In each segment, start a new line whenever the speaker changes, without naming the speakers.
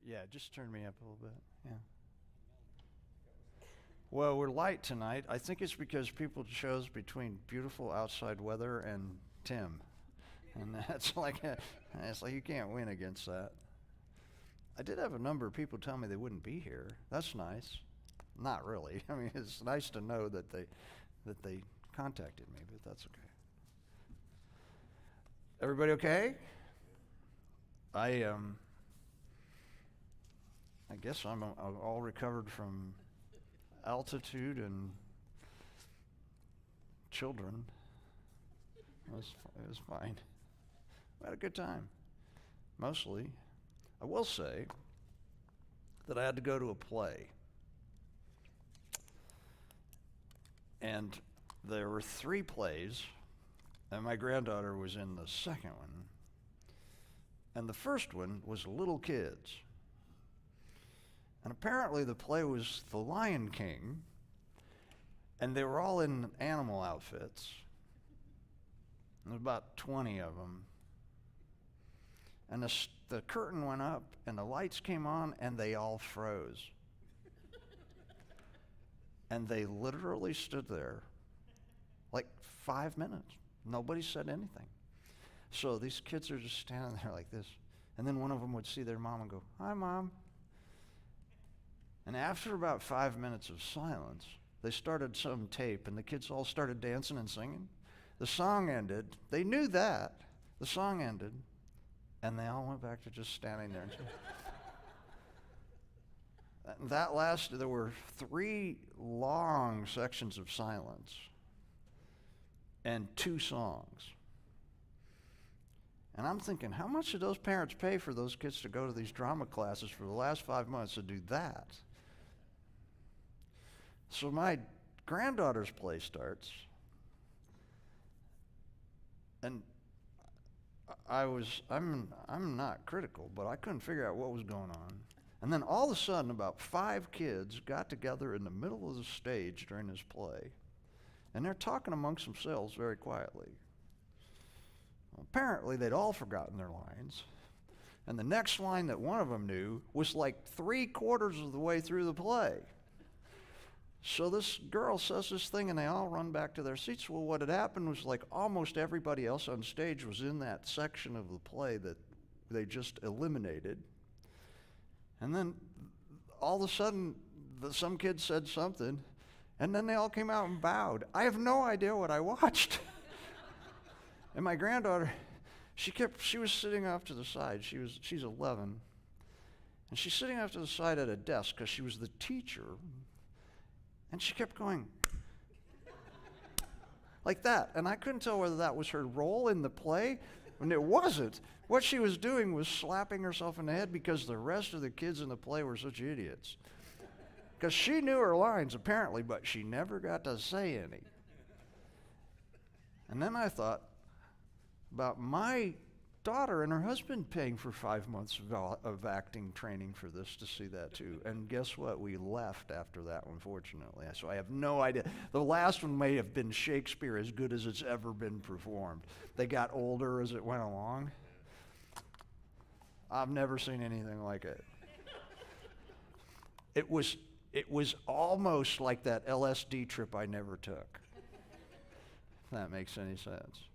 Yeah, just turn me up a little bit. Yeah. Well, we're light tonight. I think it's because people chose between beautiful outside weather and Tim. And that's it's like you can't win against that. I did have a number of people tell me they wouldn't be here. That's nice. Not really. I mean, it's nice to know that they contacted me, but that's okay. Everybody okay? I guess I'm all recovered from altitude and children. It was fine. We had a good time, mostly. I will say that I had to go to a play. And there were 3 plays, and my granddaughter was in the second one. And the first one was little kids. And apparently the play was The Lion King, and they were all in animal outfits. There was about 20 of them. And the curtain went up, and the lights came on, and they all froze. And they literally stood there like 5 minutes. Nobody said anything. So these kids are just standing there like this. And then one of them would see their mom and go, "Hi, Mom." And after about 5 minutes of silence, they started some tape, and the kids all started dancing and singing. The song ended. They knew that. The song ended, and they all went back to just standing there. That lasted, there were 3 long sections of silence and 2 songs. And I'm thinking, how much did those parents pay for those kids to go to these drama classes for the last 5 months to do that? So my granddaughter's play starts, and I'm not critical, but I couldn't figure out what was going on. And then all of a sudden, about 5 kids got together in the middle of the stage during this play, and they're talking amongst themselves very quietly. Well, apparently, they'd all forgotten their lines, and the next line that one of them knew was like 3/4 of the way through the play. So this girl says this thing, and they all run back to their seats. Well, what had happened was like almost everybody else on stage was in that section of the play that they just eliminated. And then all of a sudden, some kid said something, and then they all came out and bowed. I have no idea what I watched. And my granddaughter, she was sitting off to the side. She's 11, and she's sitting off to the side at a desk because she was the teacher. And she kept going like that. And I couldn't tell whether that was her role in the play, and it wasn't. What she was doing was slapping herself in the head because the rest of the kids in the play were such idiots. Because she knew her lines, apparently, but she never got to say any. And then I thought about my daughter and her husband paying for 5 months of acting training for this to see that too. And guess what? We left after that one, fortunately. So I have no idea. The last one may have been Shakespeare as good as it's ever been performed. They got older as it went along. I've never seen anything like it. It was almost like that LSD trip I never took. If that makes any sense.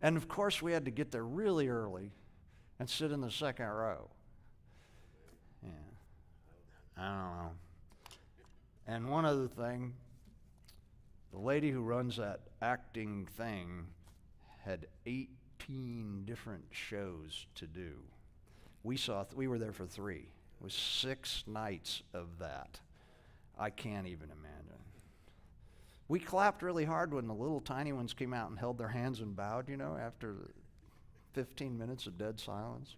And of course, we had to get there really early and sit in the second row. Yeah, I don't know. And one other thing, the lady who runs that acting thing had 18 different shows to do. We were there for 3. It was 6 nights of that. I can't even imagine. We clapped really hard when the little tiny ones came out and held their hands and bowed, after 15 minutes of dead silence.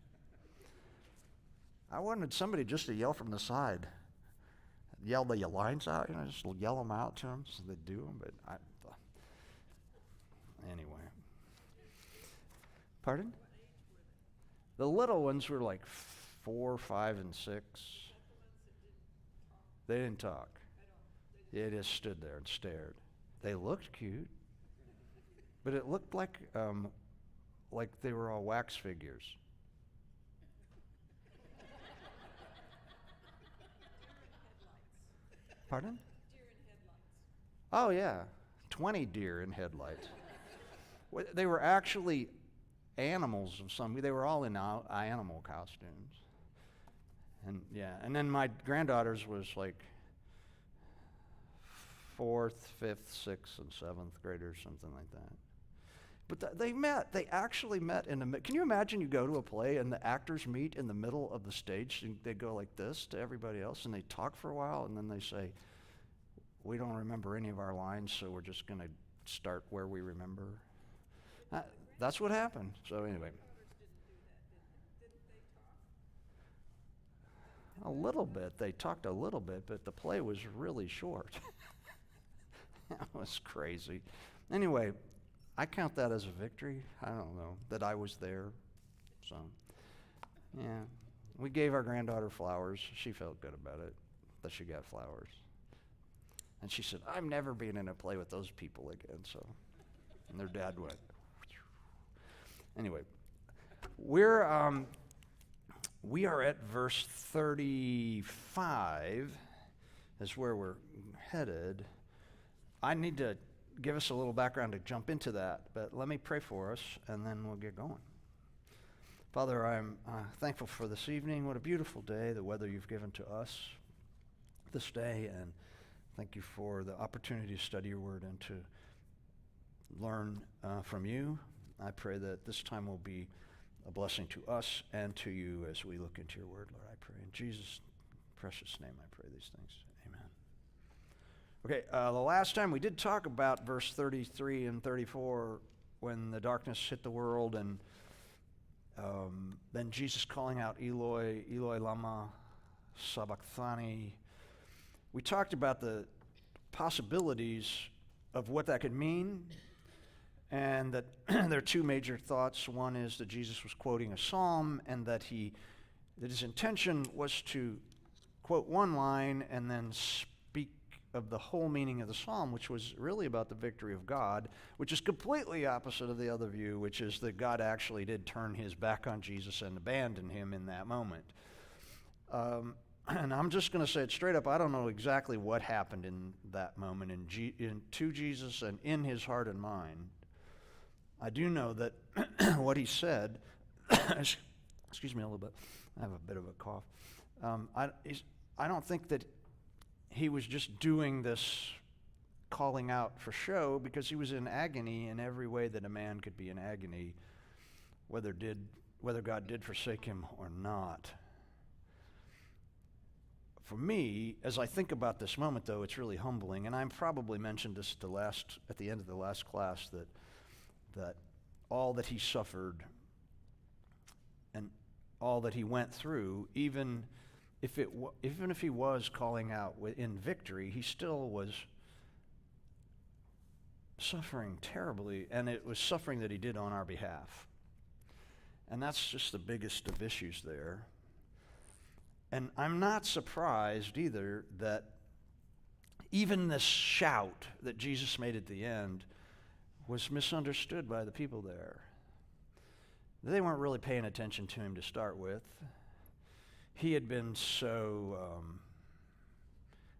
I wanted somebody just to yell from the side. Yell the lines out, just yell them out to them so they do them, but anyway. Pardon? The little ones were like 4, 5, and 6. They didn't talk. They just stood there and stared. They looked cute, but it looked like they were all wax figures. Pardon? Oh, yeah. 20 deer in headlights. They were actually animals of some. They were all in animal costumes. And yeah, and then my granddaughter's was like 4th, 5th, 6th, and 7th graders, something like that. But they actually met in the can you imagine you go to a play and the actors meet in the middle of the stage and they go like this to everybody else and they talk for a while and then they say, we don't remember any of our lines, so we're just going to start where we remember. That's what happened. So anyway. A little bit. They talked a little bit, but the play was really short. That was crazy. Anyway, I count that as a victory. I don't know that I was there. So, yeah. We gave our granddaughter flowers. She felt good about it, that she got flowers. And she said, I'm never being in a play with those people again. So, and their dad went. Anyway, we are at verse 35 is where we're headed. I need to give us a little background to jump into that, but let me pray for us, and then we'll get going. Father, I'm thankful for this evening. What a beautiful day, the weather you've given to us this day, and thank you for the opportunity to study your word and to learn from you. I pray that this time will be a blessing to us and to you as we look into your word, Lord. I pray in Jesus' precious name I pray these things. Amen. Okay, the last time we did talk about verse 33 and 34 when the darkness hit the world and then Jesus calling out Eloi, Eloi lama sabachthani. We talked about the possibilities of what that could mean, and that there are two major thoughts. One is that Jesus was quoting a psalm, and that his intention was to quote one line and then speak of the whole meaning of the psalm, which was really about the victory of God, which is completely opposite of the other view, which is that God actually did turn his back on Jesus and abandon him in that moment. And I'm just going to say it straight up. I don't know exactly what happened in that moment to Jesus and in his heart and mind. I do know that what he said, excuse me a little bit, I have a bit of a cough. I don't think that he was just doing this calling out for show, because he was in agony in every way that a man could be in agony, whether God did forsake him or not. For me, as I think about this moment, though, it's really humbling, and I probably mentioned this at the end of the last class, that all that he suffered and all that he went through, even if he was calling out in victory, he still was suffering terribly, and it was suffering that he did on our behalf. And that's just the biggest of issues there. And I'm not surprised either that even this shout that Jesus made at the end was misunderstood by the people there. They weren't really paying attention to him to start with. He had been so,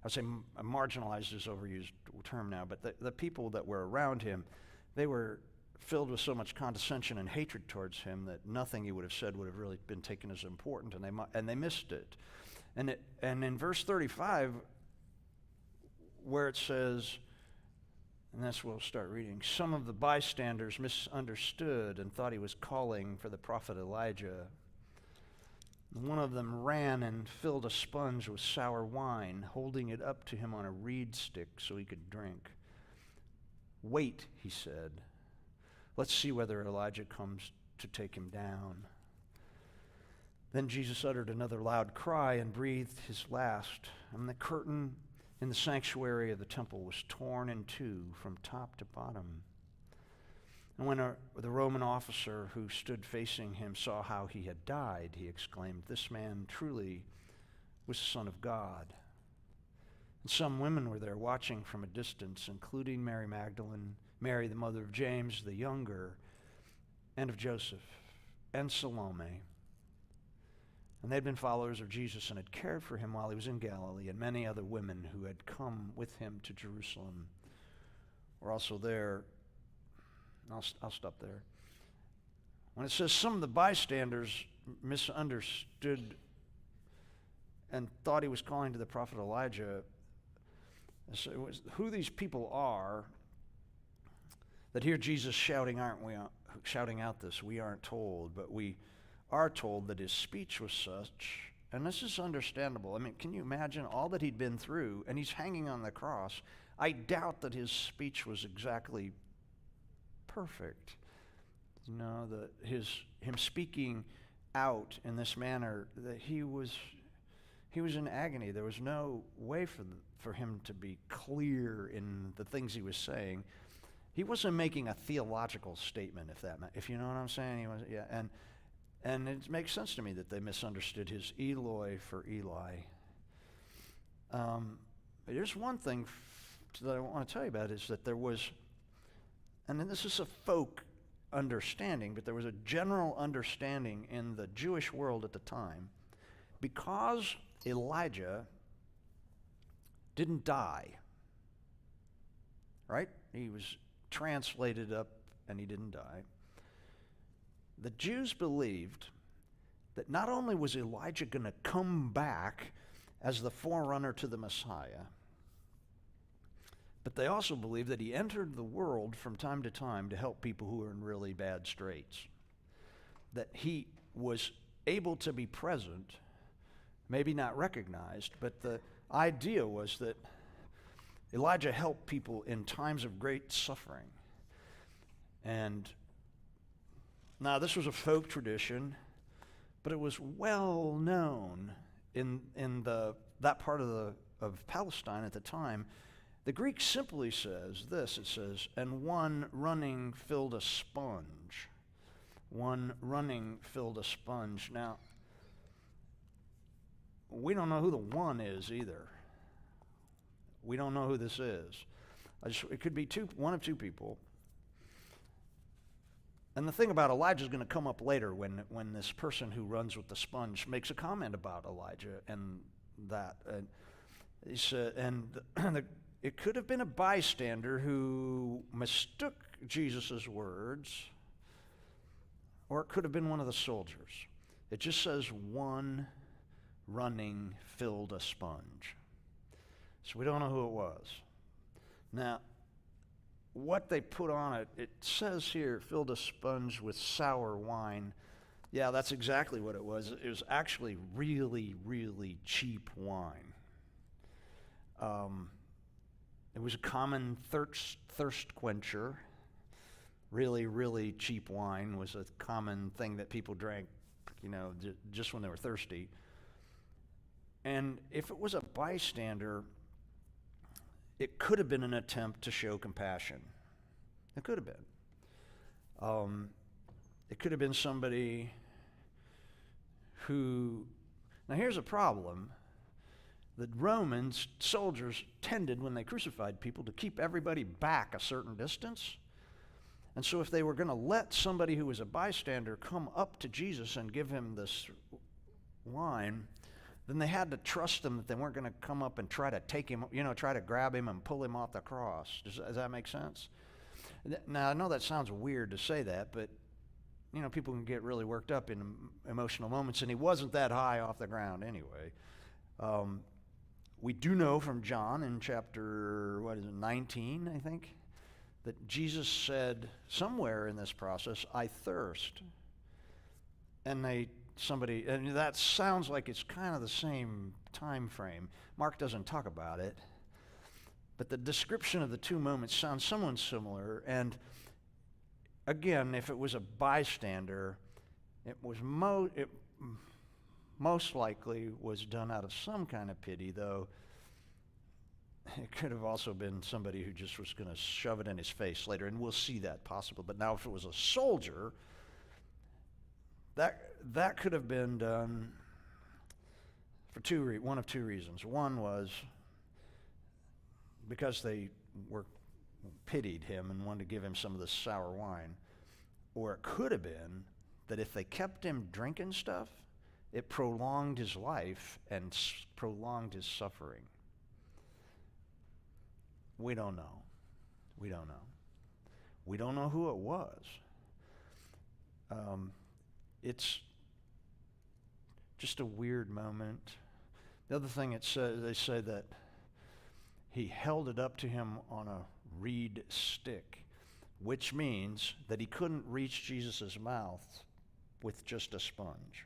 I'd say marginalized is an overused term now, but the people that were around him, they were filled with so much condescension and hatred towards him that nothing he would have said would have really been taken as important, and they missed it. And in verse 35, where it says, and that's what we'll start reading, some of the bystanders misunderstood and thought he was calling for the prophet Elijah. One of them ran and filled a sponge with sour wine, holding it up to him on a reed stick so he could drink. Wait, he said. Let's see whether Elijah comes to take him down. Then Jesus uttered another loud cry and breathed his last, and the curtain in the sanctuary of the temple was torn in two from top to bottom. And when the Roman officer who stood facing him saw how he had died, he exclaimed, "This man truly was the Son of God." And some women were there watching from a distance, including Mary Magdalene, Mary the mother of James the younger, and of Joseph, and Salome. And they'd been followers of Jesus and had cared for him while he was in Galilee, and many other women who had come with him to Jerusalem were also there. I'll stop there. When it says some of the bystanders misunderstood and thought he was calling to the prophet Elijah, so it was who these people are that hear Jesus shouting out this, we aren't told, but we are told that his speech was such, and this is understandable. I mean, can you imagine all that he'd been through, and he's hanging on the cross? I doubt that his speech was exactly perfect. You know, him speaking out in this manner, that he was in agony. There was no way for him to be clear in the things he was saying. He wasn't making a theological statement, if you know what I'm saying. He was, yeah, and it makes sense to me that they misunderstood his Eloi for Eli. There's one thing that I want to tell you about, is that there was, and this is a folk understanding, but there was a general understanding in the Jewish world at the time, because Elijah didn't die, right? He was translated up and he didn't die. The Jews believed that not only was Elijah going to come back as the forerunner to the Messiah, but they also believed that he entered the world from time to time to help people who were in really bad straits. That he was able to be present, maybe not recognized, but the idea was that Elijah helped people in times of great suffering. And now this was a folk tradition, but it was well known in that part of Palestine at the time. The Greek simply says this, it says, and one running filled a sponge. One running filled a sponge. Now, we don't know who the one is either. We don't know who this is. It could be one of two people. And the thing about Elijah is going to come up later when this person who runs with the sponge makes a comment about Elijah and that. And he said, it could have been a bystander who mistook Jesus' words, or it could have been one of the soldiers. It just says one running filled a sponge. So we don't know who it was. Now, what they put on it, it says here, filled a sponge with sour wine. Yeah, that's exactly what it was. It was actually really, really cheap wine. It was a common thirst quencher. Really, really cheap wine was a common thing that people drank, just when they were thirsty. And if it was a bystander, it could have been an attempt to show compassion. It could have been. It could have been somebody who... Now here's a problem. The Roman soldiers tended, when they crucified people, to keep everybody back a certain distance. And so if they were going to let somebody who was a bystander come up to Jesus and give him this wine, then they had to trust them that they weren't going to come up and try to take him, try to grab him and pull him off the cross. Does that make sense? Now, I know that sounds weird to say that, but, people can get really worked up in emotional moments, and he wasn't that high off the ground anyway. We do know from John in chapter, 19, I think, that Jesus said somewhere in this process, I thirst. And that sounds like it's kind of the same time frame. Mark doesn't talk about it, but the description of the two moments sounds somewhat similar. And again, if it was a bystander, it was most likely was done out of some kind of pity, though it could have also been somebody who just was going to shove it in his face later, and we'll see that possible. But now if it was a soldier, that could have been done for one of two reasons. One was because they pitied him and wanted to give him some of this sour wine. Or it could have been that if they kept him drinking stuff it prolonged his life and prolonged his suffering? We don't know. We don't know. We don't know who it was. It's just a weird moment. The other thing they say that he held it up to him on a reed stick, which means that he couldn't reach Jesus' mouth with just a sponge,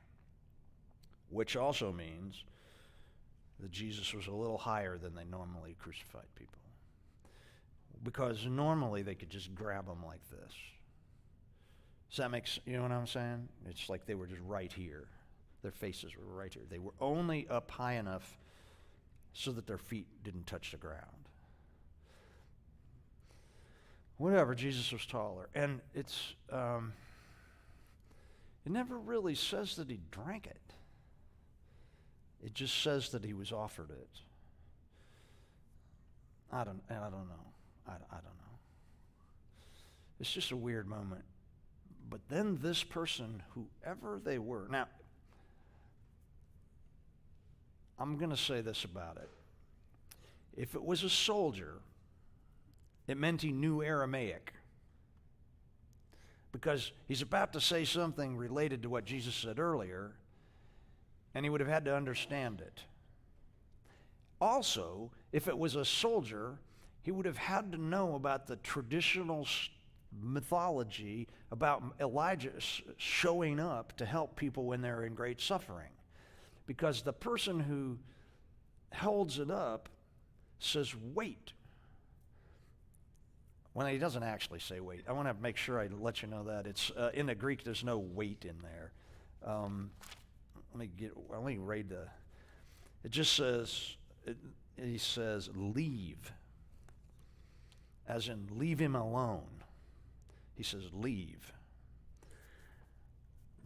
which also means that Jesus was a little higher than they normally crucified people, because normally they could just grab him like this. Does that make sense? You know what I'm saying? It's like they were just right here. Their faces were right here. They were only up high enough so that their feet didn't touch the ground. Whatever, Jesus was taller. And it never really says that he drank it. It just says that he was offered it. I don't know. I don't know. It's just a weird moment. But then this person, whoever they were, now, I'm going to say this about it. If it was a soldier, it meant he knew Aramaic, because he's about to say something related to what Jesus said earlier, and he would have had to understand it. Also, if it was a soldier, he would have had to know about the traditional mythology about Elijah showing up to help people when they're in great suffering. Because the person who holds it up says, wait. When he doesn't actually say wait. I want to make sure I let you know that. It's in the Greek, there's no wait in there. Let me read it just says, he says, leave. As in, leave him alone. He says, leave.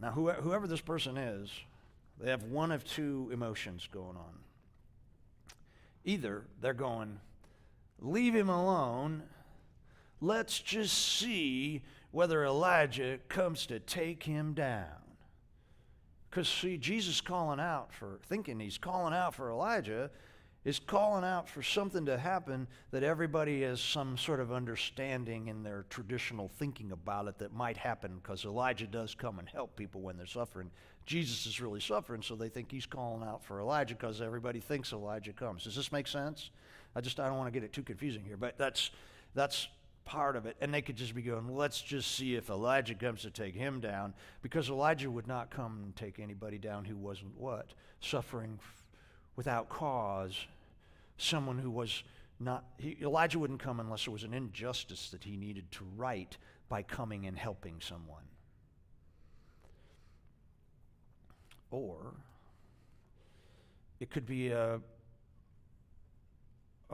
Now, whoever this person is, they have one of two emotions going on. Either they're going, leave him alone, let's just see whether Elijah comes to take him down. Because, see, Jesus thinking he's calling out for Elijah, is calling out for something to happen that everybody has some sort of understanding in their traditional thinking about it that might happen, because Elijah does come and help people when they're suffering. Jesus is really suffering, so they think he's calling out for Elijah because everybody thinks Elijah comes. Does this make sense? I don't want to get it too confusing here, but that's part of it. And they could just be going, let's just see if Elijah comes to take him down, because Elijah would not come and take anybody down who wasn't what? Suffering without cause. Someone who was not, Elijah wouldn't come unless there was an injustice that he needed to right by coming and helping someone. Or it could be a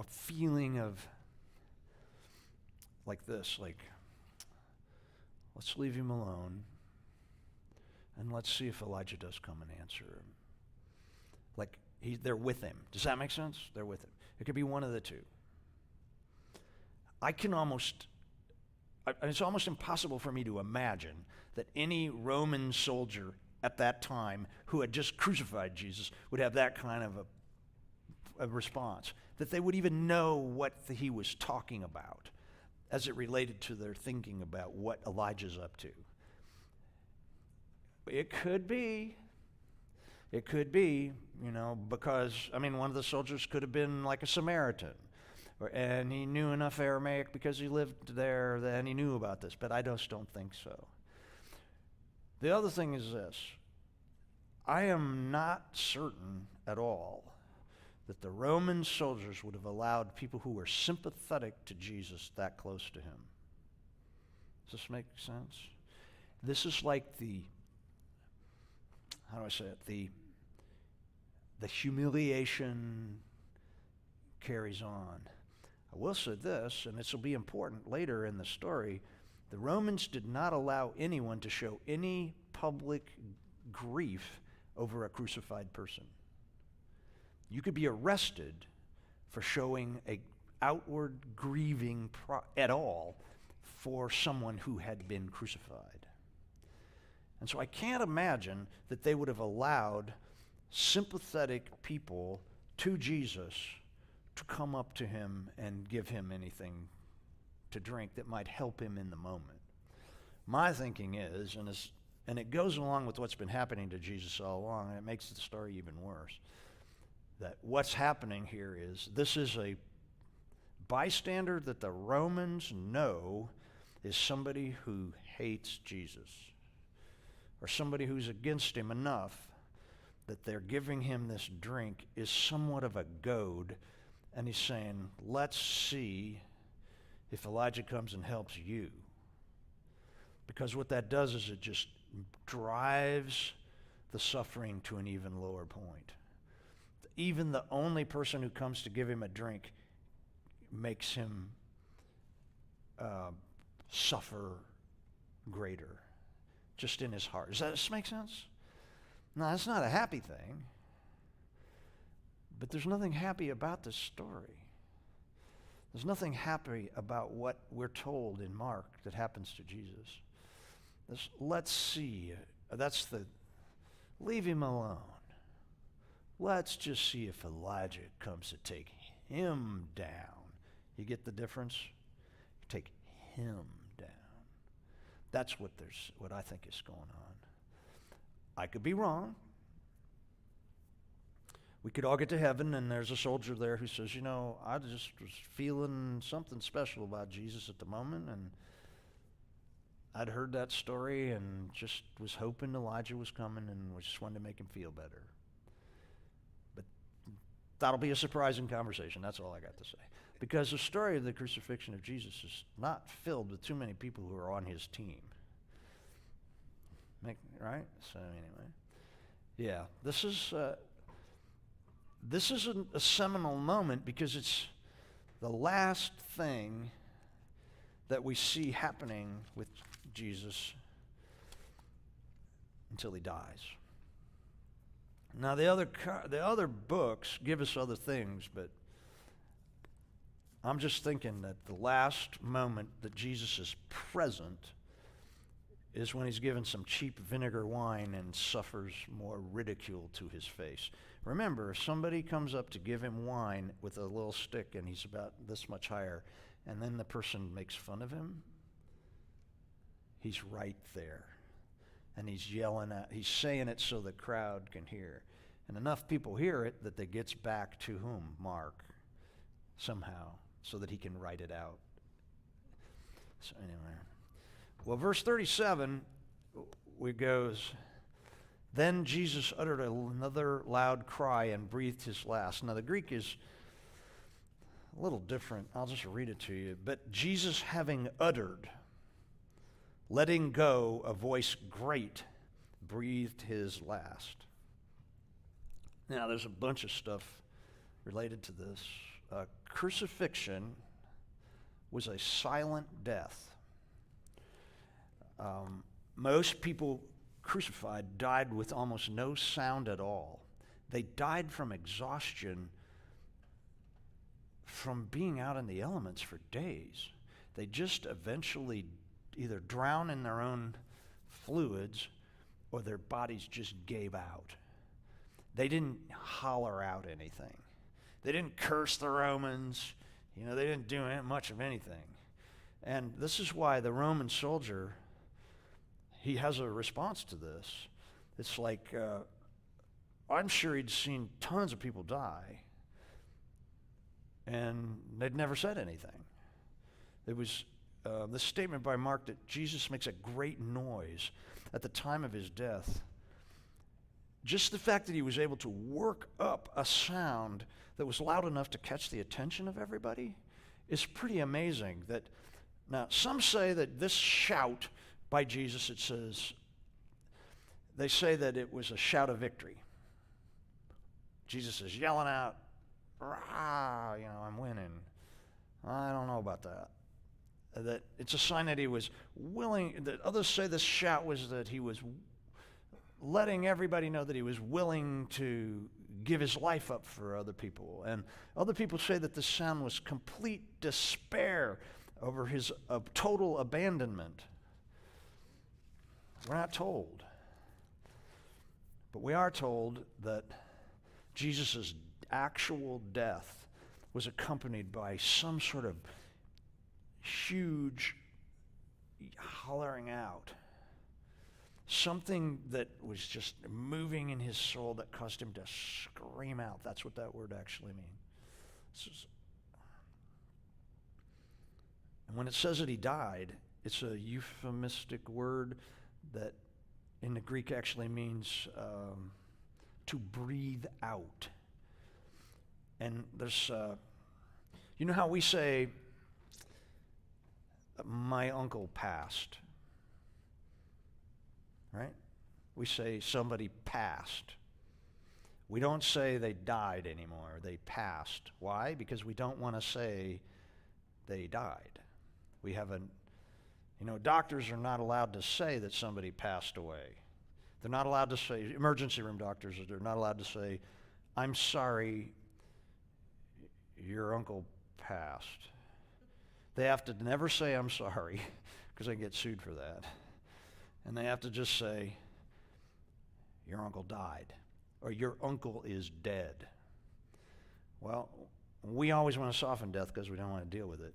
feeling of like this, like, let's leave him alone and let's see if Elijah does come and answer him. Like, they're with him. Does that make sense? They're with him. It could be one of the two. It's almost impossible for me to imagine that any Roman soldier at that time who had just crucified Jesus would have that kind of a response, that they would even know what he was talking about as it related to their thinking about what Elijah's up to. It could be, because, one of the soldiers could have been like a Samaritan, and he knew enough Aramaic because he lived there, and he knew about this, but I just don't think so. The other thing is this. I am not certain at all that the Roman soldiers would have allowed people who were sympathetic to Jesus that close to him. Does this make sense? This is like the humiliation carries on. I will say this, and this will be important later in the story. The Romans did not allow anyone to show any public grief over a crucified person. You could be arrested for showing a outward grieving at all for someone who had been crucified. And so I can't imagine that they would have allowed sympathetic people to Jesus to come up to him and give him anything to drink that might help him in the moment. My thinking is, and it goes along with what's been happening to Jesus all along, and it makes the story even worse, that what's happening here is this is a bystander that the Romans know is somebody who hates Jesus, or somebody who's against him enough that they're giving him this drink is somewhat of a goad, and he's saying, let's see if Elijah comes and helps you. Because what that does is it just drives the suffering to an even lower point. Even the only person who comes to give him a drink makes him suffer greater, just in his heart. Does that make sense? No, that's not a happy thing. But there's nothing happy about this story. There's nothing happy about what we're told in Mark that happens to Jesus. Let's see. Leave him alone. Let's just see if Elijah comes to take him down. You get the difference? Take him down. That's what I think is going on. I could be wrong. We could all get to heaven, and there's a soldier there who says, I just was feeling something special about Jesus at the moment, and I'd heard that story and just was hoping Elijah was coming and just wanted to make him feel better. But that'll be a surprising conversation. That's all I got to say. Because the story of the crucifixion of Jesus is not filled with too many people who are on his team. Right? So anyway, yeah, this is a seminal moment because it's the last thing that we see happening with Jesus until he dies. Now the other books give us other things, but I'm just thinking that the last moment that Jesus is present is when he's given some cheap vinegar wine and suffers more ridicule to his face. Remember, if somebody comes up to give him wine with a little stick and he's about this much higher, and then the person makes fun of him, he's right there. And he's saying it so the crowd can hear. And enough people hear it that it gets back to whom? Mark, somehow, so that he can write it out. So anyway. Well, verse 37, goes, then Jesus uttered another loud cry and breathed his last. Now, the Greek is a little different. I'll just read it to you. But Jesus having uttered, letting go a voice great, breathed his last. Now, there's a bunch of stuff related to this. Crucifixion was a silent death. Most people crucified died with almost no sound at all. They died from exhaustion from being out in the elements for days. They just eventually either drown in their own fluids or their bodies just gave out. They didn't holler out anything. They didn't curse the Romans. They didn't do much of anything. And this is why the Roman soldier, he has a response to this. It's like, I'm sure he'd seen tons of people die, and they'd never said anything. There was this statement by Mark that Jesus makes a great noise at the time of his death. Just the fact that he was able to work up a sound that was loud enough to catch the attention of everybody is pretty amazing. Now, some say that this shout by Jesus, they say that it was a shout of victory. Jesus is yelling out, "Rah, I'm winning." I don't know about that. That it's a sign that he was willing, that others say this shout was that he was letting everybody know that he was willing to give his life up for other people. And other people say that the sound was complete despair over his total abandonment. We're not told. But we are told that Jesus' actual death was accompanied by some sort of huge hollering out. Something that was just moving in his soul that caused him to scream out. That's what that word actually means. And when it says that he died, it's a euphemistic word that in the Greek actually means to breathe out. And there's, you know how we say, my uncle passed, right? We say somebody passed. We don't say they died anymore, they passed. Why? Because we don't want to say they died. We have doctors are not allowed to say that somebody passed away. They're not allowed to say, emergency room doctors, they're not allowed to say, I'm sorry, your uncle passed. They have to never say, I'm sorry, because they get sued for that. And they have to just say, your uncle died, or your uncle is dead. Well, we always want to soften death because we don't want to deal with it.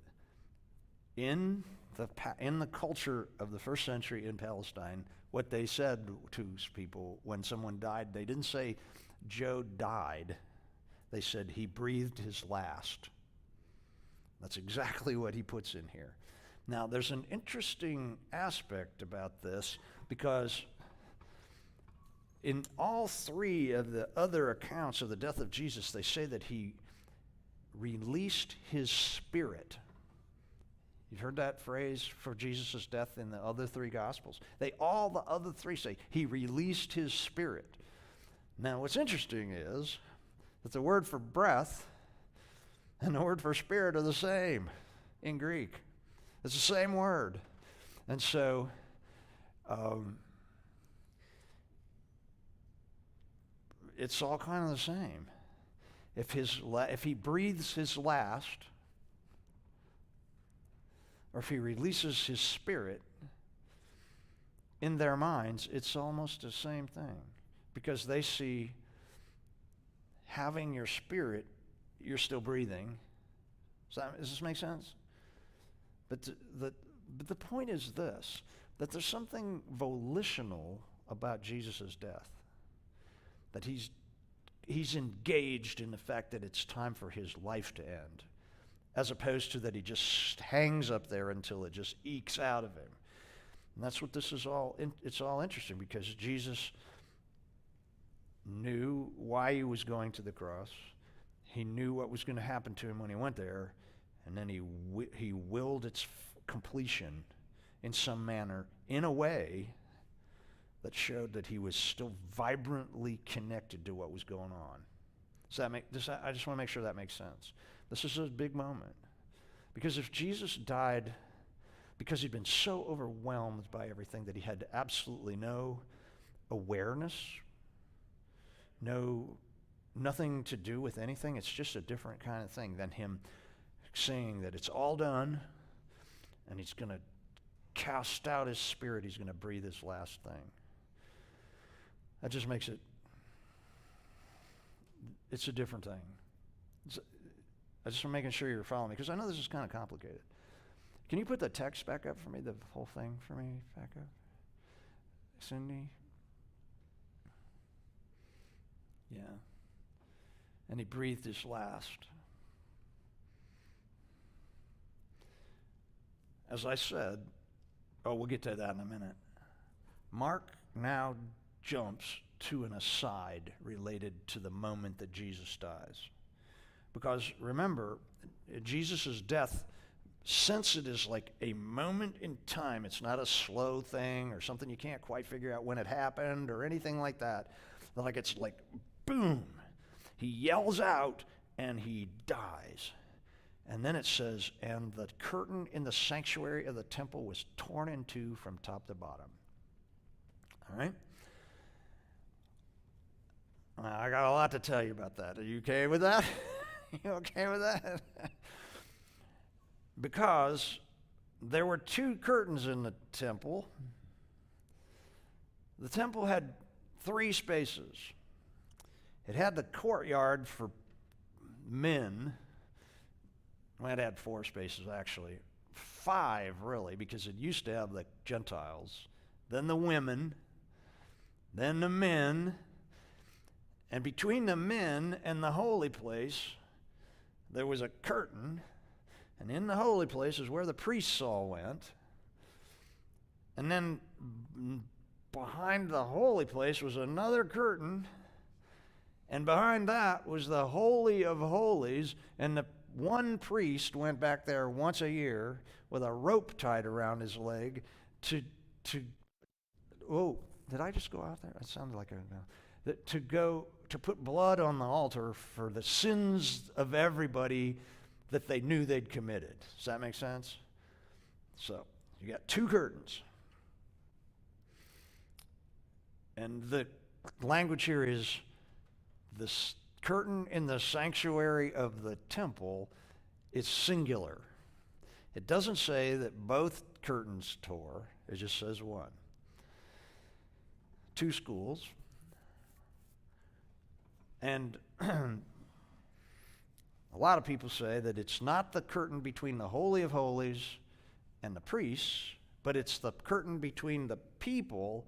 In the culture of the first century in Palestine, what they said to people when someone died, they didn't say, Joe died. They said, he breathed his last. That's exactly what he puts in here. Now, there's an interesting aspect about this because in all three of the other accounts of the death of Jesus, they say that he released his spirit. You've heard that phrase for Jesus' death in the other three Gospels. All the other three say he released his spirit. Now, what's interesting is that the word for breath and the word for spirit are the same in Greek. It's the same word. And so, it's all kind of the same. If he breathes his last, or if he releases his spirit in their minds, it's almost the same thing. Because they see having your spirit, you're still breathing. Does this make sense? But the point is this, that there's something volitional about Jesus' death. That he's engaged in the fact that it's time for his life to end, as opposed to that he just hangs up there until it just ekes out of him. And that's what this is all, it's all interesting, because Jesus knew why he was going to the cross. He knew what was going to happen to him when he went there, and then he willed its completion in some manner, in a way that showed that he was still vibrantly connected to what was going on. I just want to make sure that makes sense. This is a big moment. Because if Jesus died because he'd been so overwhelmed by everything that he had absolutely no awareness, nothing to do with anything, it's just a different kind of thing than him saying that it's all done and he's going to cast out his spirit, he's going to breathe his last thing. That just makes it's a different thing. I just want making sure you're following me, because I know this is kind of complicated. Can you put the text back up for me, the whole thing for me, back up? Cindy? Yeah. And he breathed his last. As I said, we'll get to that in a minute. Mark now jumps to an aside related to the moment that Jesus dies. Because remember, Jesus' death, since it is like a moment in time, it's not a slow thing or something you can't quite figure out when it happened or anything like that. Like it's like, boom, he yells out and he dies. And then it says, and the curtain in the sanctuary of the temple was torn in two from top to bottom. All right? I got a lot to tell you about that. Are you okay with that? You okay with that? Because there were two curtains in the temple. The temple had 3 spaces. It had the courtyard for men. Well, it had 4 spaces, actually. 5, really, because it used to have the Gentiles, then the women, then the men, and between the men and the holy place, there was a curtain, and in the holy place is where the priests all went. And then behind the holy place was another curtain, and behind that was the Holy of Holies, and the one priest went back there once a year with a rope tied around his leg to oh, did I just go out there? It sounded like to put blood on the altar for the sins of everybody that they knew they'd committed. Does that make sense? So, you got 2 curtains. And the language here is this curtain in the sanctuary of the temple is singular. It doesn't say that both curtains tore. It just says one. 2 schools. And a lot of people say that it's not the curtain between the Holy of Holies and the priests, but it's the curtain between the people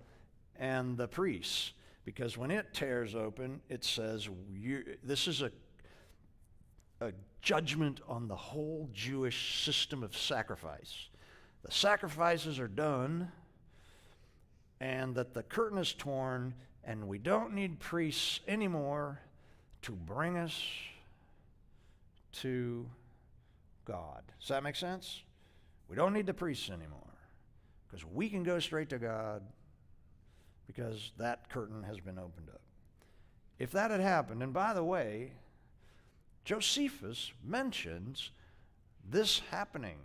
and the priests. Because when it tears open, it says, this is a judgment on the whole Jewish system of sacrifice. The sacrifices are done, and that the curtain is torn, and we don't need priests anymore to bring us to God. Does that make sense? We don't need the priests anymore, because we can go straight to God, because that curtain has been opened up. If that had happened, and by the way, Josephus mentions this happening,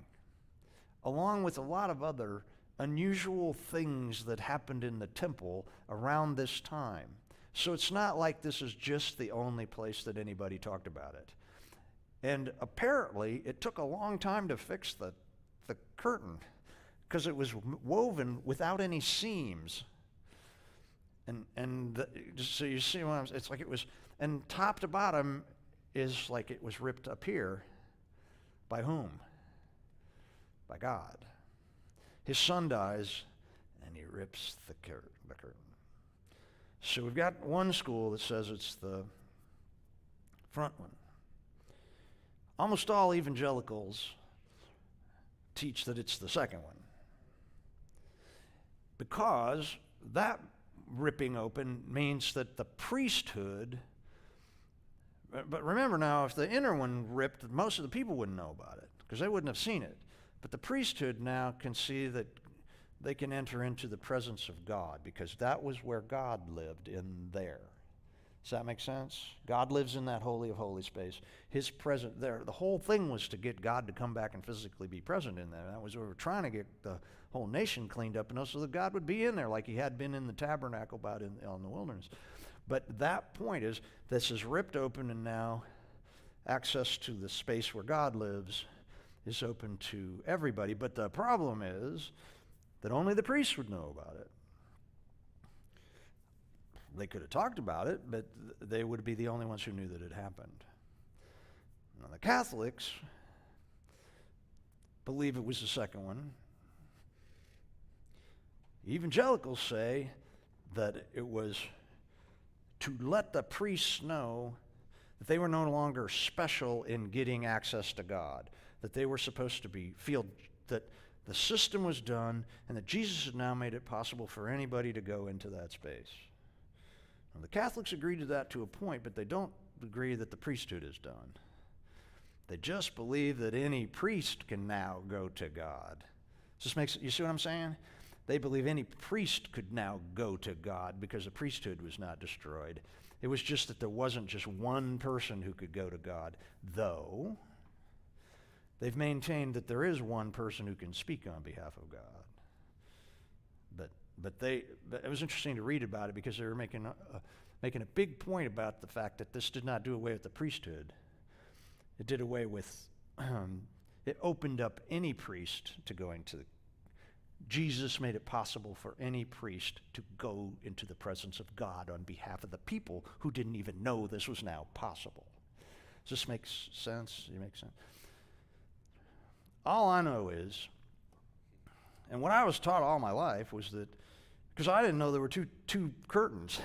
along with a lot of other unusual things that happened in the temple around this time. So it's not like this is just the only place that anybody talked about it. And apparently, it took a long time to fix the curtain, because it was woven without any seams. So you see what it's like it was, and top to bottom is like it was ripped up here. By whom? By God. His son dies, and he rips the curtain. So we've got one school that says it's the front one. Almost all evangelicals teach that it's the second one, because that ripping open means that the priesthood, but remember now, if the inner one ripped, most of the people wouldn't know about it, because they wouldn't have seen it. But the priesthood now can see that they can enter into the presence of God, because that was where God lived, in there. Does that make sense? God lives in that Holy of Holies space. His presence there. The whole thing was to get God to come back and physically be present in there. That was what we were trying to get the whole nation cleaned up, and so that God would be in there like he had been in the tabernacle out in the wilderness. But that point is, this is ripped open, and now access to the space where God lives is open to everybody. But the problem is that only the priests would know about it. They could have talked about it, but they would be the only ones who knew that it happened. Now, the Catholics believe it was the second one. Evangelicals say that it was to let the priests know that they were no longer special in getting access to God, that they were supposed to feel that the system was done, and that Jesus had now made it possible for anybody to go into that space. Now, the Catholics agree to that to a point, but they don't agree that the priesthood is done. They just believe that any priest can now go to God. You see what I'm saying? They believe any priest could now go to God because the priesthood was not destroyed. It was just that there wasn't just one person who could go to God, though they've maintained that there is one person who can speak on behalf of God. But it was interesting to read about it, because they were making a big point about the fact that this did not do away with the priesthood. It did away with, it opened up any priest to going to Jesus made it possible for any priest to go into the presence of God on behalf of the people who didn't even know this was now possible. Does this make sense? Does it make sense? All I know is, and what I was taught all my life was that, because I didn't know there were two curtains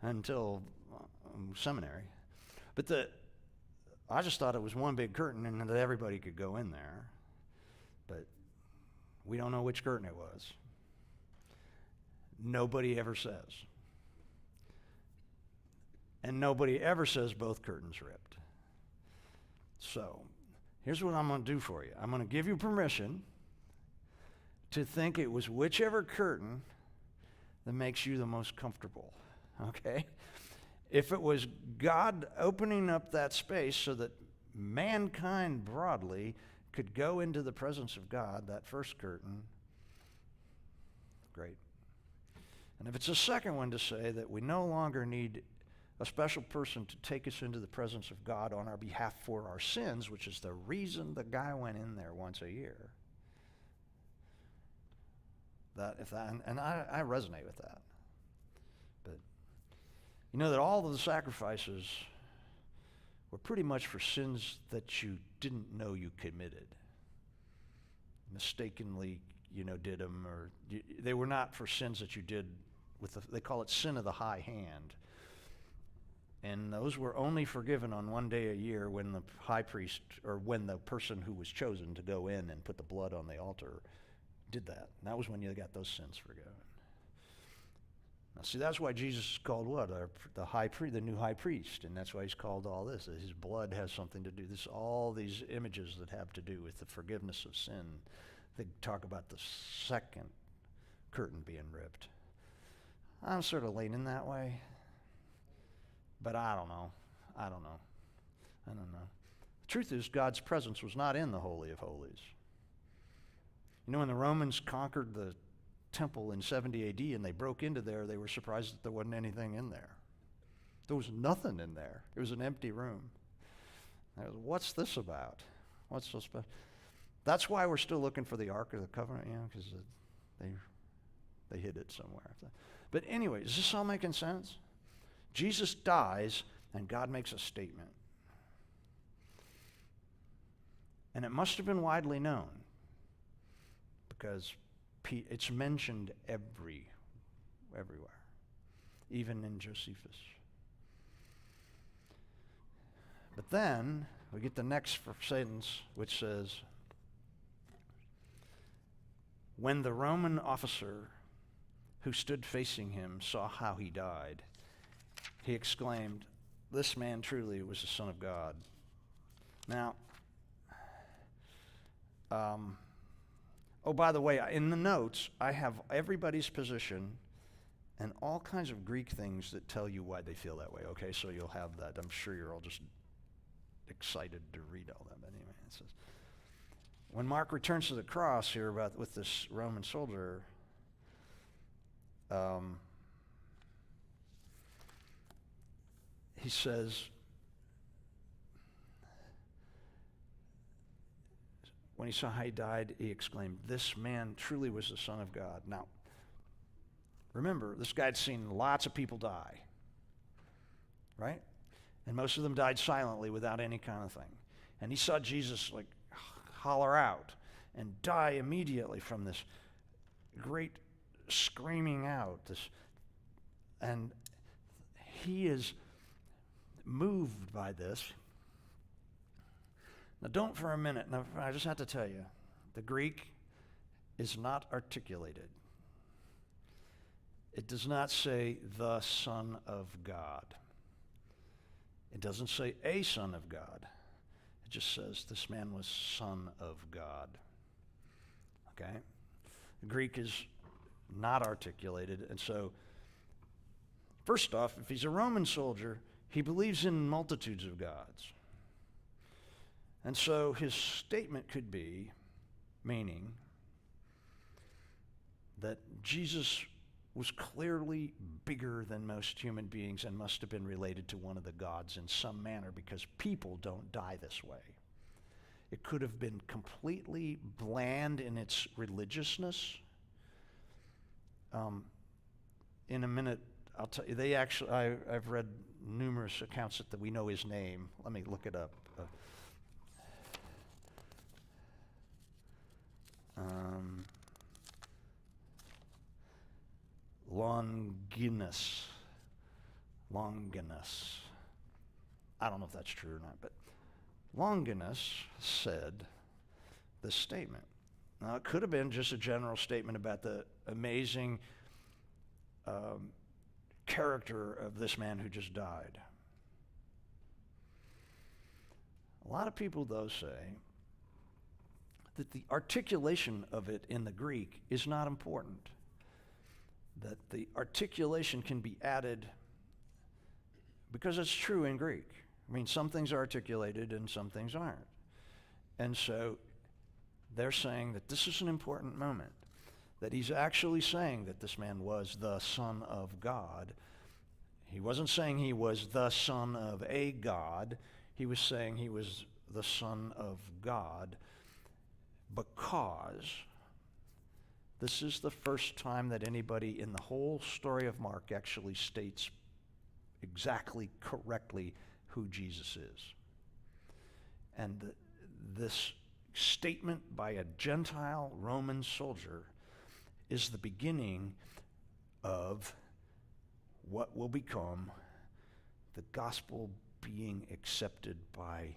until seminary, but I just thought it was one big curtain and that everybody could go in there. But we don't know which curtain it was. Nobody ever says. And nobody ever says both curtains ripped. So, here's what I'm going to do for you. I'm going to give you permission to think it was whichever curtain that makes you the most comfortable, okay? If it was God opening up that space so that mankind broadly could go into the presence of God, that first curtain, great. And if it's a second one to say that we no longer need a special person to take us into the presence of God on our behalf for our sins, which is the reason the guy went in there once a year, I resonate with that. But you know that all of the sacrifices were pretty much for sins that you didn't know you committed. Mistakenly, did them, or they were not for sins that you did they call it sin of the high hand. And those were only forgiven on one day a year when the high priest, or when the person who was chosen to go in and put the blood on the altar did that. And that was when you got those sins forgiven. Now, see, that's why Jesus is called what? The new high priest. And that's why he's called all this. His blood has something to do. All these images that have to do with the forgiveness of sin. They talk about the second curtain being ripped. I'm sort of leaning that way. But I don't know. The truth is, God's presence was not in the Holy of Holies. When the Romans conquered the temple in 70 AD and they broke into there, they were surprised that there wasn't anything in there. There was nothing in there. It was an empty room. What's this about? What's so special? That's why we're still looking for the Ark of the Covenant, because they hid it somewhere. But anyway, is this all making sense? Jesus dies, and God makes a statement. And it must have been widely known, because it's mentioned everywhere, even in Josephus. But then we get the next sentence, which says, when the Roman officer who stood facing him saw how he died, he exclaimed, "This man truly was the Son of God." Now, by the way, in the notes, I have everybody's position and all kinds of Greek things that tell you why they feel that way, okay? So you'll have that. I'm sure you're all just excited to read all that. But anyway, it says, when Mark returns to the cross here with this Roman soldier, he says, when he saw how he died, he exclaimed, "This man truly was the Son of God." Now, remember, this guy had seen lots of people die, right? And most of them died silently without any kind of thing. And he saw Jesus holler out and die immediately from this great screaming out. And he is moved by this. Now, don't for a minute. Now, I just have to tell you, the Greek is not articulated. It does not say the Son of God. It doesn't say a Son of God. It just says this man was Son of God. Okay? The Greek is not articulated, and so, first off, if he's a Roman soldier, he believes in multitudes of gods. And so his statement could be, meaning that Jesus was clearly bigger than most human beings and must have been related to one of the gods in some manner, because people don't die this way. It could have been completely bland in its religiousness. In a minute, I'll tell you, I've read numerous accounts that we know his name. Let me look it up. Longinus. I don't know if that's true or not, but Longinus said this statement. Now, it could have been just a general statement about the amazing character of this man who just died. A lot of people, though, say that the articulation of it in the Greek is not important, that the articulation can be added because it's true in Greek. I mean, some things are articulated and some things aren't. And so they're saying that this is an important moment, that he's actually saying that this man was the Son of God. He wasn't saying he was the son of a god. He was saying he was the Son of God because this is the first time that anybody in the whole story of Mark actually states exactly correctly who Jesus is. And this statement by a Gentile Roman soldier is the beginning of what will become the gospel being accepted by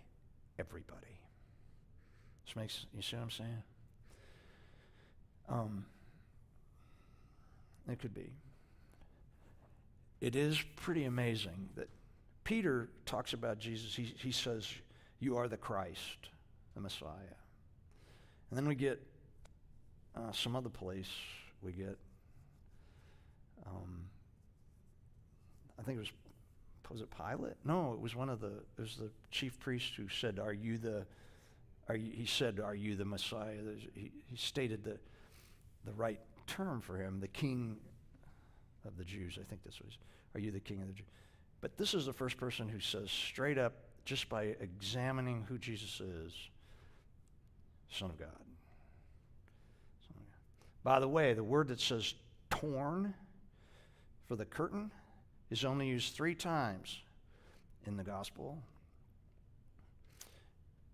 everybody. You see what I'm saying? It could be. It is pretty amazing that Peter talks about Jesus. He says, "You are the Christ, the Messiah." And then we get some other place. We get, I think it was it Pilate? No, it was it was the chief priest who said, he said, "Are you the Messiah?" He stated the right term for him, the King of the Jews. I think this was, "Are you the King of the Jews?" But this is the first person who says straight up, just by examining who Jesus is, Son of God. Son of God. By the way, the word that says torn for the curtain is only used 3 times in the gospel.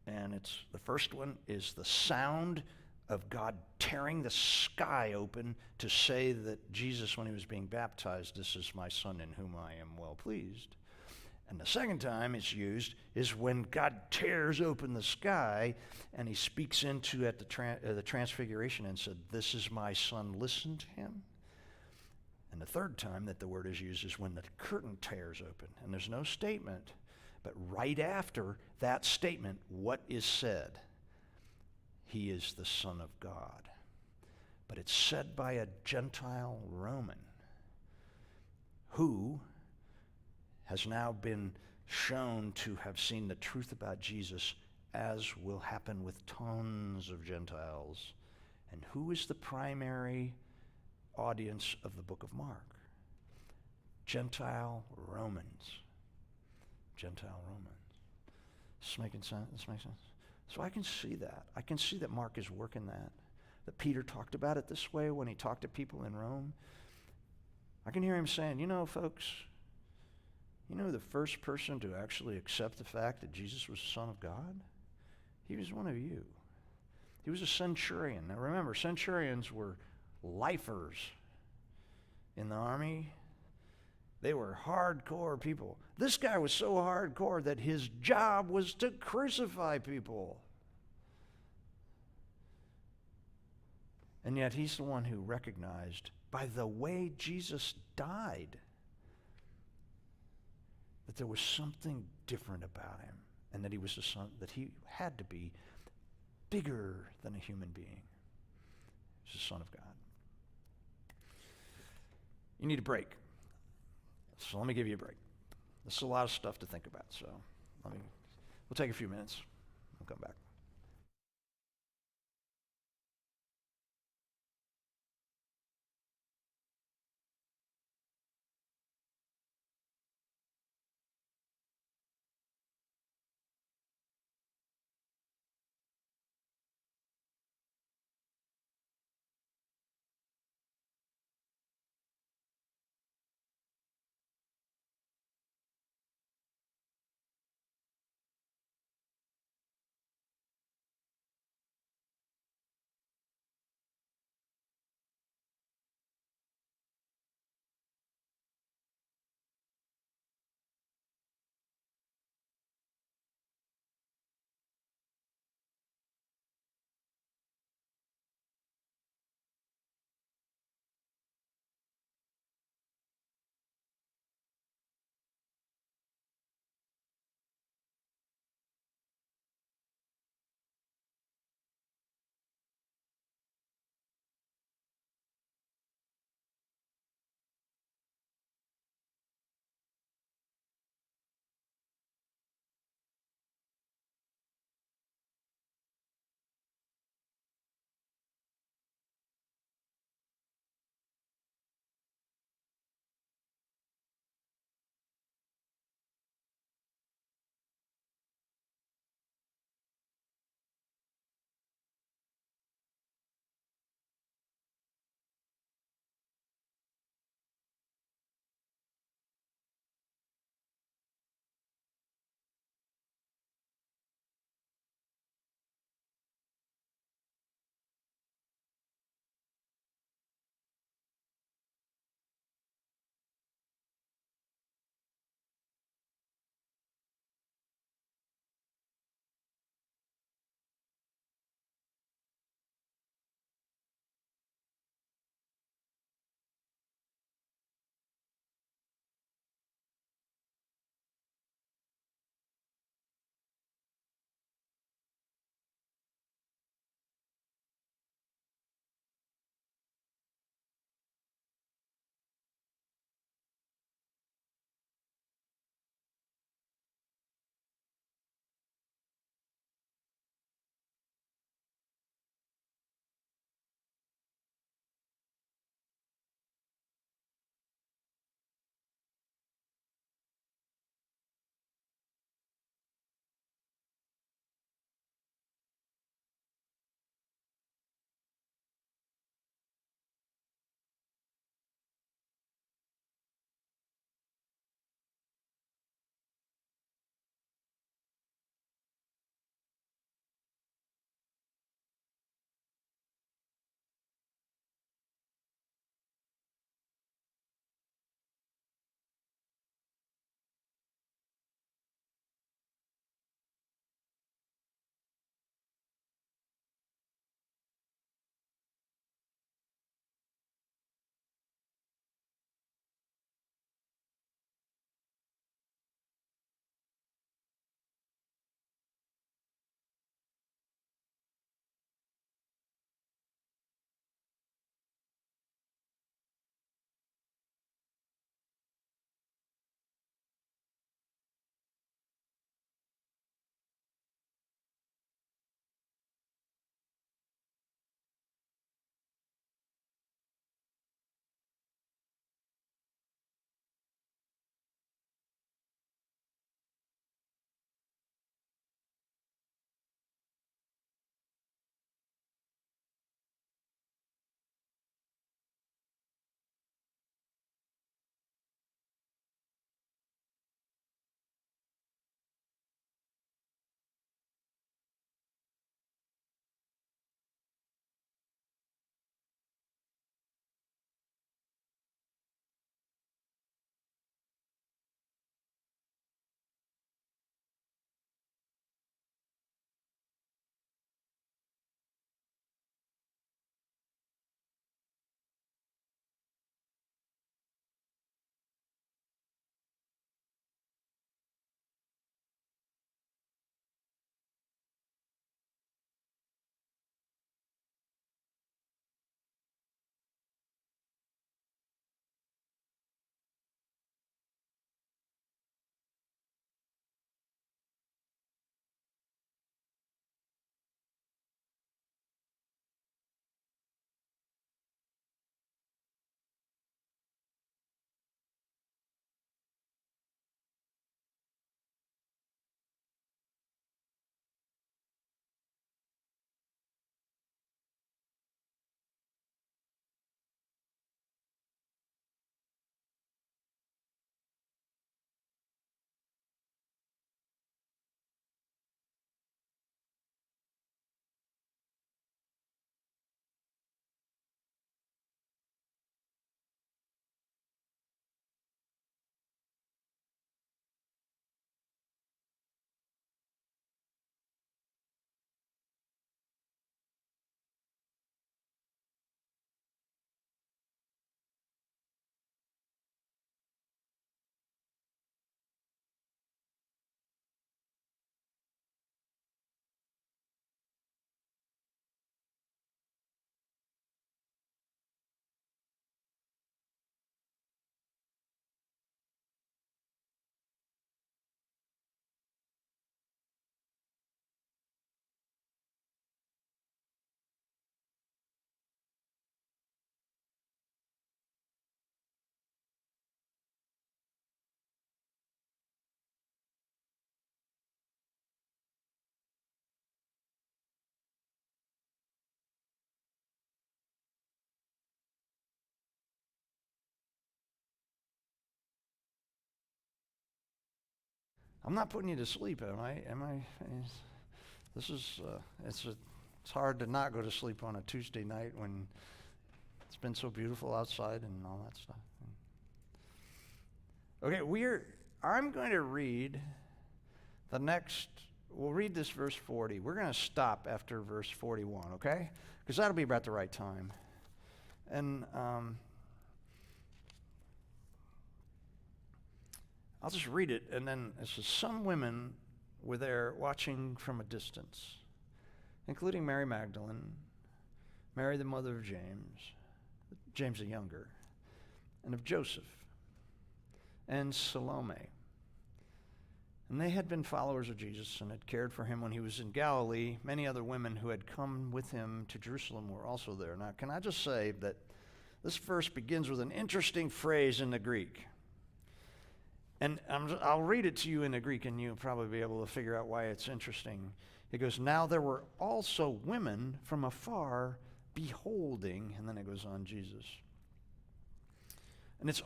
And the first one is the sound of God tearing the sky open to say that Jesus, when he was being baptized, "This is my son in whom I am well pleased." And the second time it's used is when God tears open the sky and he speaks into at the transfiguration and said, "This is my son, listen to him." And the third time that the word is used is when the curtain tears open. And there's no statement, but right after that statement, what is said? He is the Son of God. But it's said by a Gentile Roman who has now been shown to have seen the truth about Jesus, as will happen with tons of Gentiles. And who is the primary audience of the book of Mark? Gentile Romans. Gentile Romans. Is this making sense? This makes sense? So I can see that. I can see that Mark is working that Peter talked about it this way when he talked to people in Rome. I can hear him saying, folks, the first person to actually accept the fact that Jesus was the Son of God? He was one of you. He was a centurion. Now remember, centurions were lifers in the army. They were hardcore people. This guy was so hardcore that his job was to crucify people. And yet he's the one who recognized, by the way Jesus died, that there was something different about him, and that he was the son, that he had to be bigger than a human being. He's the Son of God. You need a break. So let me give you a break. This is a lot of stuff to think about, so we'll take a few minutes. We'll come back. I'm not putting you to sleep, am I? This is, it's hard to not go to sleep on a Tuesday night when it's been so beautiful outside and all that stuff. Okay, I'm going to read we'll read this verse 40. We're going to stop after verse 41, okay? Because that'll be about the right time. And I'll just read it, and then it says, some women were there watching from a distance, including Mary Magdalene, Mary the mother of James the younger, and of Joseph, and Salome. And they had been followers of Jesus and had cared for him when he was in Galilee. Many other women who had come with him to Jerusalem were also there. Now, can I just say that this verse begins with an interesting phrase in the Greek. And I'll read it to you in the Greek, and you'll probably be able to figure out why it's interesting. It goes, now there were also women from afar beholding, and then it goes on, Jesus. And it's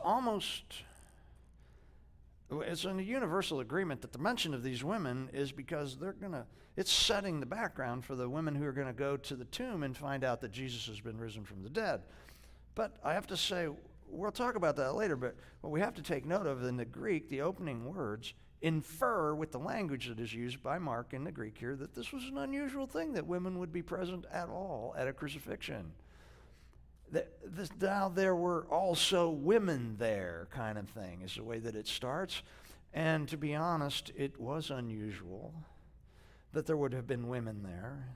a universal agreement that the mention of these women is because it's setting the background for the women who are going to go to the tomb and find out that Jesus has been risen from the dead. But I have to say, we'll talk about that later, but what we have to take note of in the Greek, the opening words infer with the language that is used by Mark in the Greek here that this was an unusual thing that women would be present at all at a crucifixion. Now there were also women there kind of thing is the way that it starts. And to be honest, it was unusual that there would have been women there,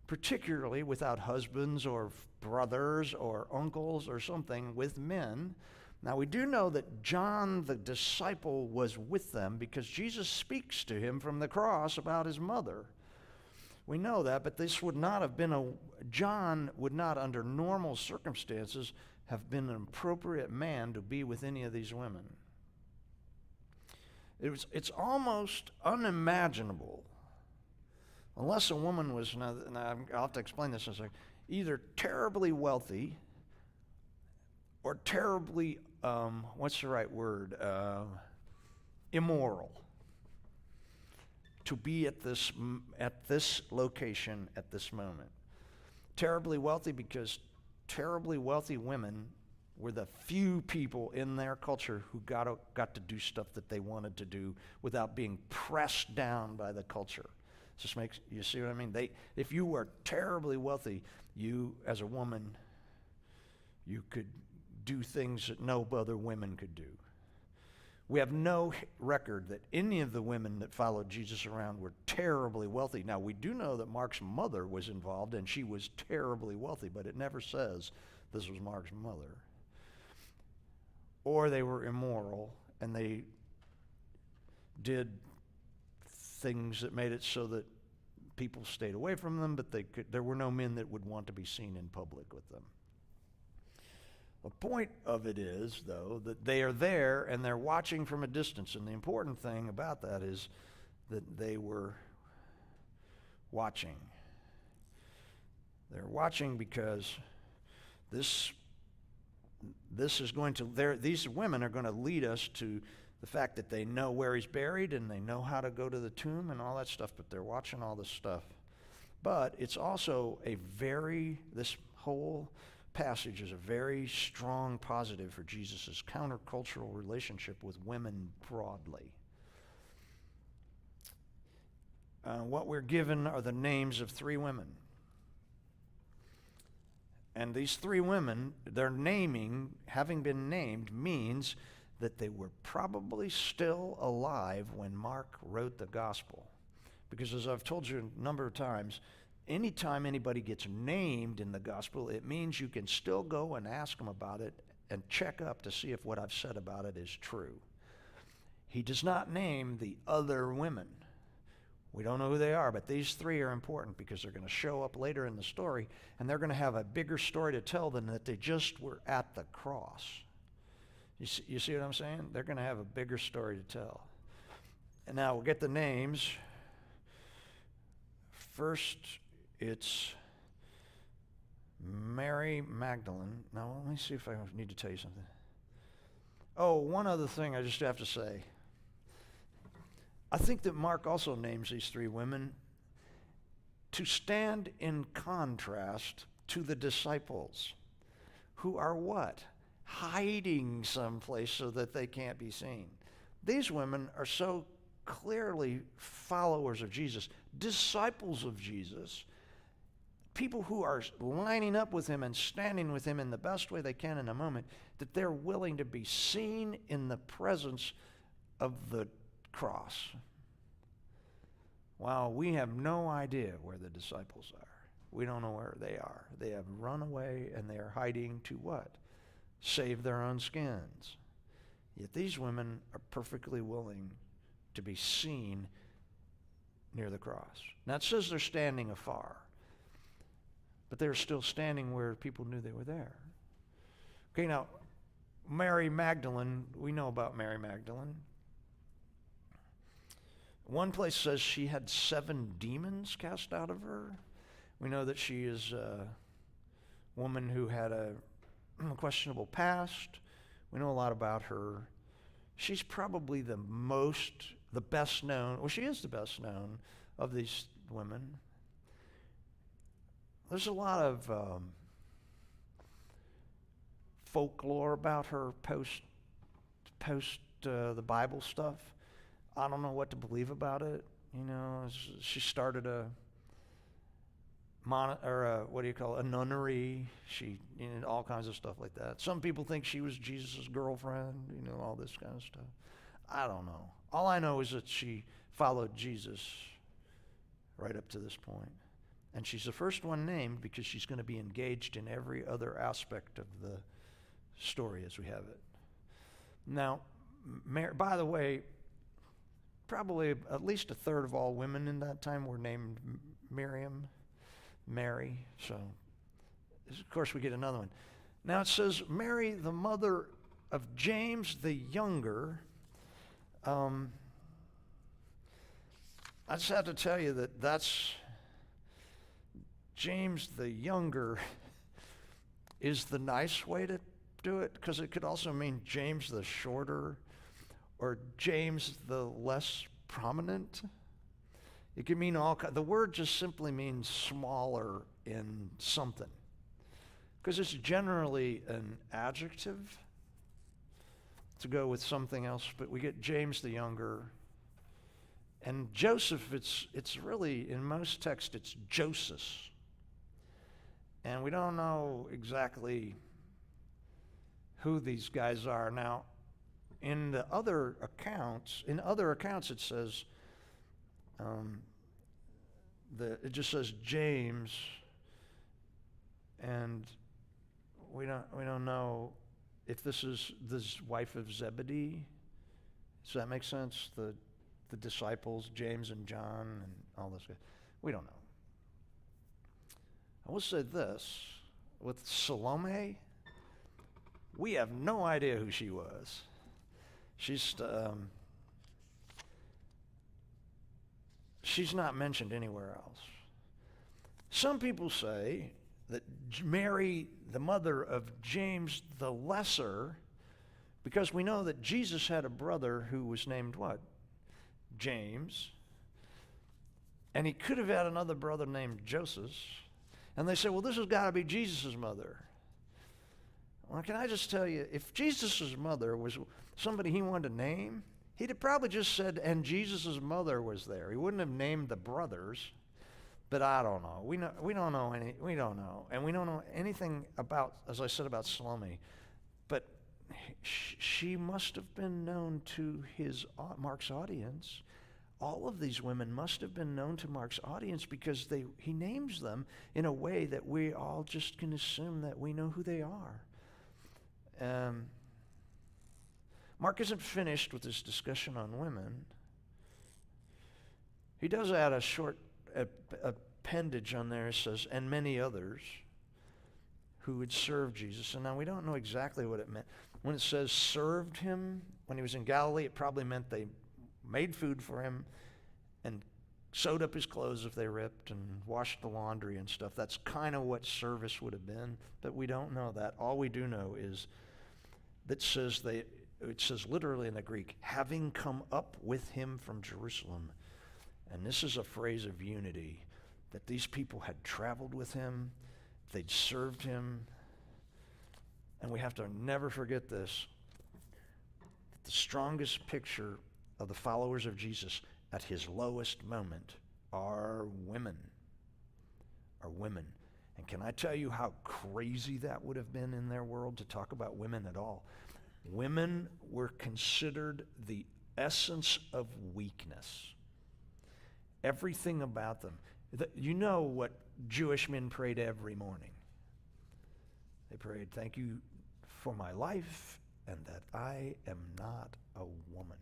particularly without husbands or brothers or uncles or something, with men. Now we do know that John the disciple was with them because Jesus speaks to him from the cross about his mother. We know that, but this would not have been John would not under normal circumstances have been an appropriate man to be with any of these women. It's almost unimaginable, unless a woman was, now I'll have to explain this in a second, either terribly wealthy or terribly, what's the right word, immoral, to be at this location at this moment. Terribly wealthy because terribly wealthy women were the few people in their culture who got to do stuff that they wanted to do without being pressed down by the culture. Just makes, you see what I mean? If you were terribly wealthy, you as a woman, you could do things that no other women could do. We have no record that any of the women that followed Jesus around were terribly wealthy. Now, we do know that Mark's mother was involved, and she was terribly wealthy, but it never says this was Mark's mother. Or they were immoral, and they did things that made it so that people stayed away from them, but there were no men that would want to be seen in public with them. The point of it is, though, that they are there and they're watching from a distance. And the important thing about that is that they were watching. They're watching because these women are going to lead us to the fact that they know where he's buried and they know how to go to the tomb and all that stuff, but they're watching all this stuff. But it's also this whole passage is a very strong positive for Jesus' countercultural relationship with women broadly. What we're given are the names of 3 women. And these 3 women, their naming, having been named, means that they were probably still alive when Mark wrote the gospel. Because as I've told you a number of times, anytime anybody gets named in the gospel, it means you can still go and ask them about it and check up to see if what I've said about it is true. He does not name the other women. We don't know who they are, but these 3 are important because they're going to show up later in the story, and they're going to have a bigger story to tell than that they just were at the cross. You see what I'm saying? They're going to have a bigger story to tell. And now we'll get the names. First, it's Mary Magdalene. Now, let me see if I need to tell you something. Oh, one other thing I just have to say. I think that Mark also names these three women to stand in contrast to the disciples, who are what? Hiding someplace so that they can't be seen. These women are so clearly followers of Jesus, disciples of Jesus, people who are lining up with him and standing with him in the best way they can in a moment, that they're willing to be seen in the presence of the cross. Wow, we have no idea where the disciples are. We don't know where they are. They have run away and they are hiding to what? Save their own skins. Yet these women are perfectly willing to be seen near the cross. Now it says they're standing afar, but they're still standing where people knew they were there. Okay, now, Mary Magdalene, we know about Mary Magdalene. One place says she had 7 demons cast out of her. We know that she is a woman who had a questionable past. We know a lot about her. She's probably the best known, well, she is the best known of these women. There's a lot of folklore about her post the Bible stuff. I don't know what to believe about it. You know, she started a nunnery. She, all kinds of stuff like that. Some people think she was Jesus' girlfriend, all this kind of stuff. I don't know. All I know is that she followed Jesus right up to this point. And she's the first one named because she's going to be engaged in every other aspect of the story as we have it. Now, by the way, probably at least a third of all women in that time were named Mary. So, of course, we get another one. Now it says Mary, the mother of James the Younger. I just have to tell you that's James the Younger is the nice way to do it, because it could also mean James the Shorter or James the Less Prominent. It could mean the word just simply means smaller in something, because it's generally an adjective to go with something else, but we get James the Younger. And Joseph, it's really, in most texts, it's Joseph. And we don't know exactly who these guys are. Now, in other accounts it says, it just says James, and we don't know if this is this wife of Zebedee. Does that make sense? The disciples, James and John and all this. We don't know. I will say this, with Salome, we have no idea who she was. She's not mentioned anywhere else. Some people say that Mary, the mother of James the Lesser, because we know that Jesus had a brother who was named what? James. And he could have had another brother named Joseph. And they say, well, this has got to be Jesus' mother. Well, can I just tell you, if Jesus' mother was somebody he wanted to name, he'd have probably just said, and Jesus' mother was there. He wouldn't have named the brothers. But I don't know. We don't know. And we don't know anything about, as I said, about Salome. But she must have been known to Mark's audience. All of these women must have been known to Mark's audience, because he names them in a way that we all just can assume that we know who they are. Mark isn't finished with this discussion on women. He does add a short appendage on there. It says, and many others who would serve Jesus. And now we don't know exactly what it meant. When it says served him, when he was in Galilee, it probably meant they made food for him and sewed up his clothes if they ripped and washed the laundry and stuff. That's kind of what service would have been, but we don't know that. All we do know is that says it says literally in the Greek, having come up with him from Jerusalem. And this is a phrase of unity, that these people had traveled with him, they'd served him. And we have to never forget this. The strongest picture of the followers of Jesus at his lowest moment are women. And can I tell you how crazy that would have been in their world to talk about women at all? Women were considered the essence of weakness. Everything about them. You know what Jewish men prayed every morning? They prayed, thank you for my life and that I am not a woman.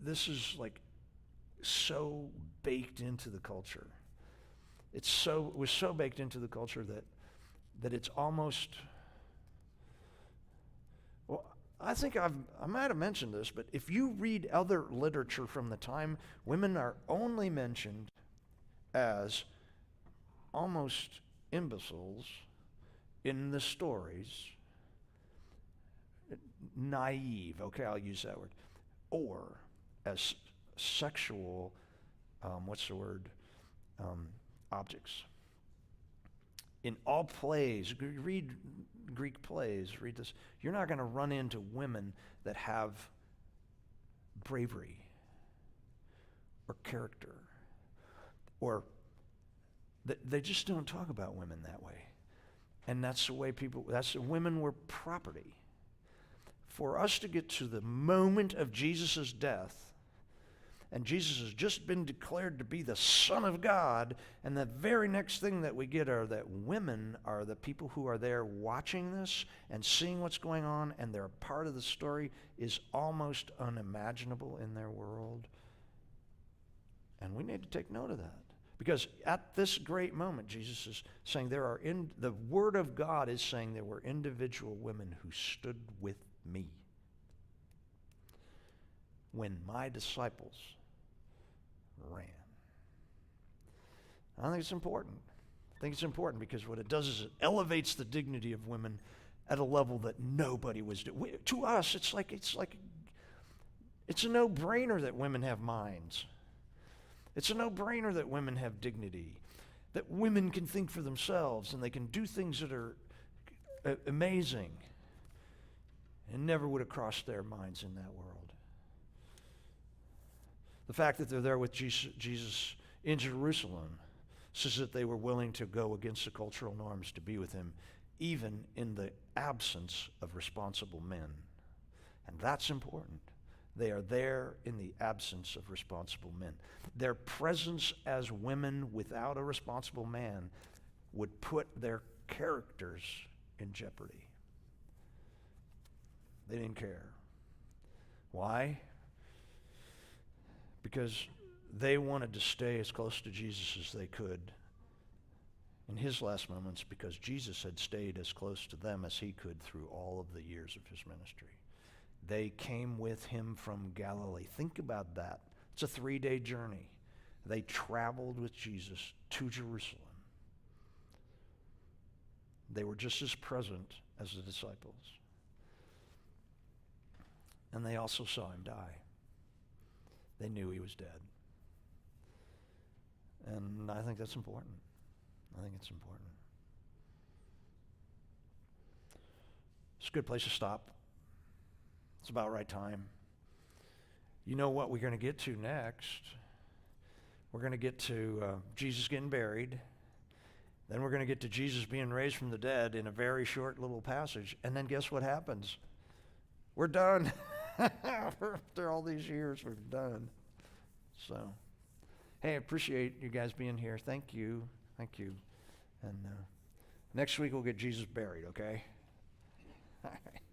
This is like so baked into the culture. It was so baked into the culture that it's almost, well, I think I might have mentioned this, but if you read other literature from the time, women are only mentioned as almost imbeciles in the stories, naive, okay, I'll use that word, or as sexual, objects. In all plays, read Greek plays, read this, you're not going to run into women that have bravery or character, or they just don't talk about women that way. And that's the way women were property. For us to get to the moment of Jesus' death, and Jesus has just been declared to be the Son of God, and the very next thing that we get are that women are the people who are there watching this and seeing what's going on, and they're a part of the story, is almost unimaginable in their world. And we need to take note of that. Because at this great moment, Jesus is saying the Word of God is saying there were individual women who stood with me when my disciples ran. I think it's important. I think it's important because what it does is it elevates the dignity of women at a level that nobody was doing. To us, it's a no-brainer that women have minds. It's a no-brainer that women have dignity, that women can think for themselves and they can do things that are amazing and never would have crossed their minds in that world. The fact that they're there with Jesus in Jerusalem says that they were willing to go against the cultural norms to be with him, even in the absence of responsible men. And that's important. They are there in the absence of responsible men. Their presence as women without a responsible man would put their characters in jeopardy. They didn't care. Why? Because they wanted to stay as close to Jesus as they could in his last moments, because Jesus had stayed as close to them as he could through all of the years of his ministry. They came with him from Galilee. Think about that. It's a 3-day journey. They traveled with Jesus to Jerusalem. They were just as present as the disciples. And they also saw him die. They knew he was dead. And I think that's important. I think it's important. It's a good place to stop. It's about right time. You know what we're going to get to next? We're going to get to Jesus getting buried. Then we're going to get to Jesus being raised from the dead in a very short little passage. And then guess what happens? We're done. After all these years, we're done. So, hey, I appreciate you guys being here. Thank you. Thank you. And next week we'll get Jesus buried, okay? All right.